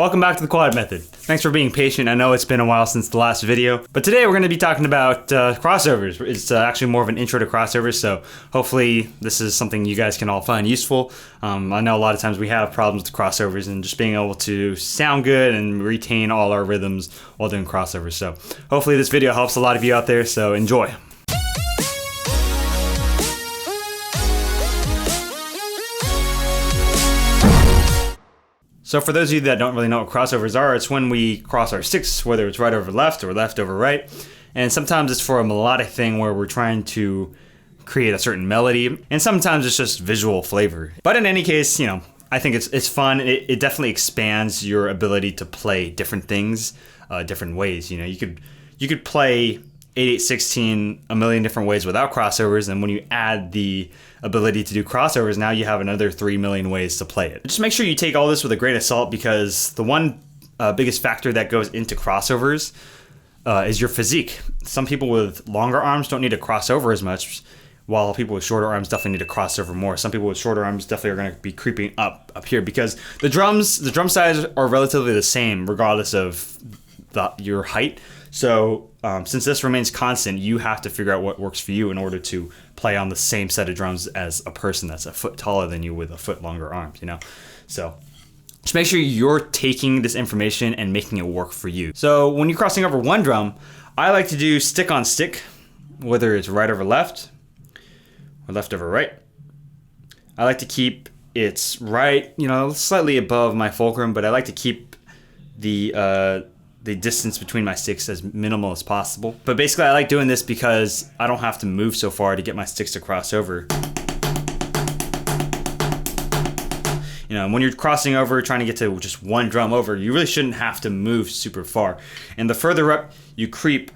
Welcome back to the quad method. Thanks for being patient. I know it's been a while since the last video, but today we're going to be talking about crossovers. It's actually more of an intro to crossovers, so hopefully this is something you guys can all find useful. I know a lot of times we have problems with crossovers and just being able to sound good and retain all our rhythms while doing crossovers. So hopefully this video helps a lot of you out there, so enjoy. So for those of you that don't really know what crossovers are, it's when we cross our sticks, whether it's right over left or left over right. And sometimes it's for a melodic thing where we're trying to create a certain melody. And sometimes it's just visual flavor. But in any case, you know, I think it's fun. It definitely expands your ability to play different things, different ways. You know, you could play 8/8-16 a million different ways without crossovers, and when you add the ability to do crossovers, now you have another 3 million ways to play it. Just make sure you take all this with a grain of salt, because the one biggest factor that goes into crossovers is your physique. Some people with longer arms don't need to cross over as much, while people with shorter arms definitely need to cross over more. Some people with shorter arms definitely are going to be creeping up here, because the drum size are relatively the same regardless of your height. So since this remains constant, you have to figure out what works for you in order to play on the same set of drums as a person that's a foot taller than you with a foot longer arms, you know? So just make sure you're taking this information and making it work for you. So when you're crossing over one drum, I like to do stick on stick, whether it's right over left or left over right. I like to keep it right, you know, slightly above my fulcrum, but I like to keep the distance between my sticks as minimal as possible. But basically I like doing this because I don't have to move so far to get my sticks to cross over. You know, when you're crossing over, trying to get to just one drum over, you really shouldn't have to move super far. And the further up you creep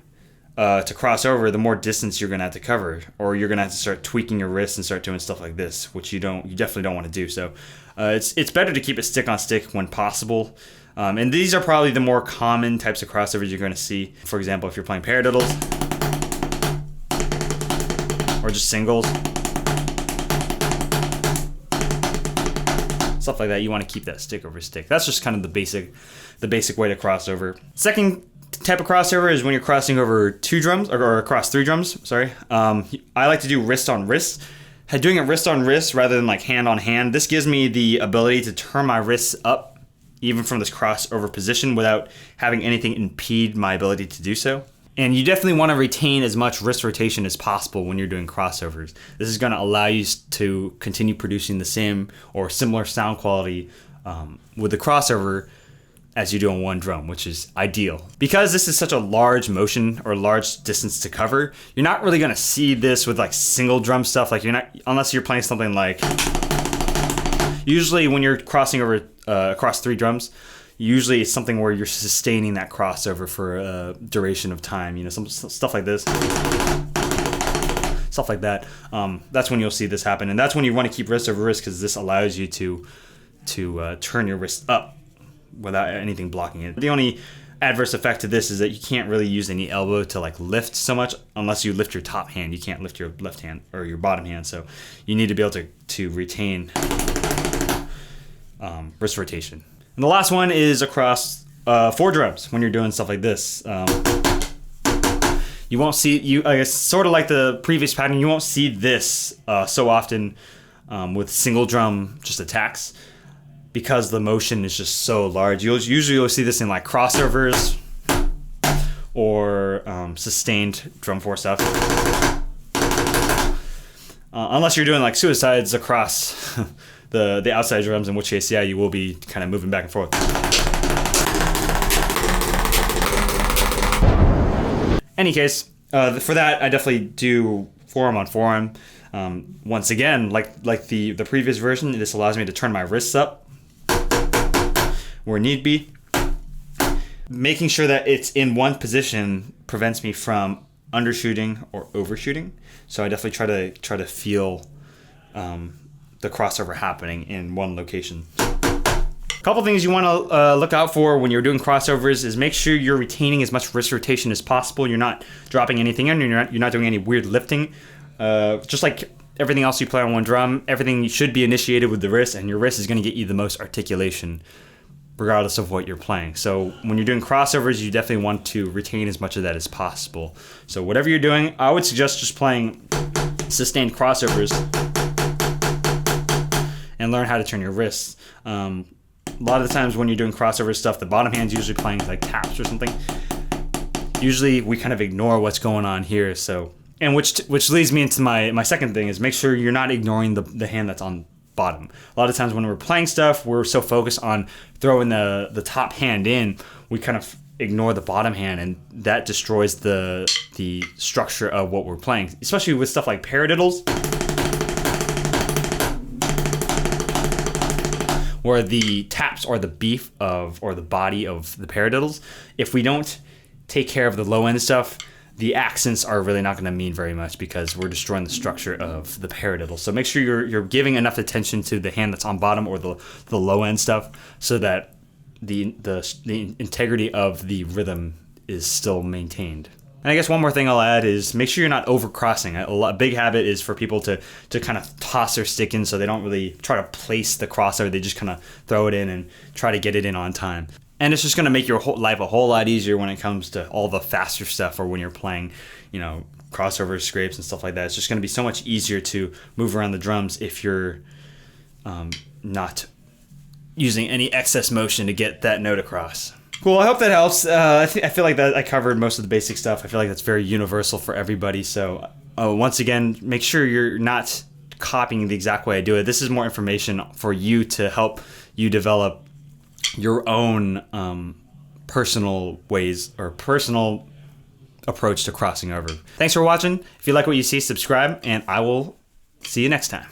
to cross over, the more distance you're gonna have to cover, or you're gonna have to start tweaking your wrists and start doing stuff like this, which you definitely don't want to do. So it's better to keep it stick on stick when possible. And these are probably the more common types of crossovers you're going to see. For example, if you're playing paradiddles or just singles, stuff like that, you want to keep that stick over stick. That's just kind of the basic way to cross over. Second type of crossover is when you're crossing over two drums or across three drums. Sorry, I like to do wrist on wrist. Doing it wrist on wrist rather than like hand on hand. This gives me the ability to turn my wrists up even from this crossover position without having anything impede my ability to do so. And you definitely want to retain as much wrist rotation as possible when you're doing crossovers. This is going to allow you to continue producing the same or similar sound quality with the crossover as you do on one drum, which is ideal. Because this is such a large motion or large distance to cover, you're not really going to see this with like single drum stuff. Like unless you're playing something like, usually when you're crossing over across three drums, usually it's something where you're sustaining that crossover for a duration of time. You know, some stuff like this, stuff like that. That's when you'll see this happen, and that's when you want to keep wrist over wrist, because this allows you to turn your wrist up without anything blocking it. The only adverse effect to this is that you can't really use any elbow to like lift so much unless you lift your top hand. You can't lift your left hand or your bottom hand, so you need to be able to retain wrist rotation. And the last one is across 4 drums when you're doing stuff like this. You won't see, I guess, sort of like the previous pattern, you won't see this so often with single drum just attacks, because the motion is just so large. You'll see this in like crossovers or sustained drum 4 stuff. Unless you're doing like suicides across the outside drums, in which case, yeah, you will be kind of moving back and forth. Any case, for that, I definitely do forearm on forearm. Once again, like the previous version, this allows me to turn my wrists up where need be. Making sure that it's in one position prevents me from undershooting or overshooting. So I definitely try to feel the crossover happening in one location. A couple things you want to look out for when you're doing crossovers is make sure you're retaining as much wrist rotation as possible. You're not dropping anything in. You're not doing any weird lifting. Just like everything else you play on one drum, everything should be initiated with the wrist, and your wrist is going to get you the most articulation regardless of what you're playing. So when you're doing crossovers, you definitely want to retain as much of that as possible. So whatever you're doing, I would suggest just playing sustained crossovers and learn how to turn your wrists. A lot of the times when you're doing crossover stuff, the bottom hand's usually playing like taps or something. Usually we kind of ignore what's going on here. So, and which leads me into my second thing is make sure you're not ignoring the hand that's on bottom. A lot of times when we're playing stuff, we're so focused on throwing the top hand in, we kind of ignore the bottom hand, and that destroys the structure of what we're playing, especially with stuff like paradiddles, where the taps are the beef of, or the body of the paradiddles. If we don't take care of the low end stuff, the accents are really not going to mean very much because we're destroying the structure of the paradiddle. So make sure you're giving enough attention to the hand that's on bottom or the low end stuff, so that the integrity of the rhythm is still maintained. And I guess one more thing I'll add is make sure you're not over crossing. A big habit is for people to kind of toss their stick in, so they don't really try to place the crossover. They just kind of throw it in and try to get it in on time. And it's just going to make your whole life a whole lot easier when it comes to all the faster stuff, or when you're playing, crossovers, scrapes, and stuff like that. It's just going to be so much easier to move around the drums if you're not using any excess motion to get that note across. Cool, I hope that helps. I feel like that I covered most of the basic stuff. I feel like that's very universal for everybody. So once again, make sure you're not copying the exact way I do it. This is more information for you to help you develop your own personal ways or personal approach to crossing over. Thanks for watching. If you like what you see, subscribe, and I will see you next time.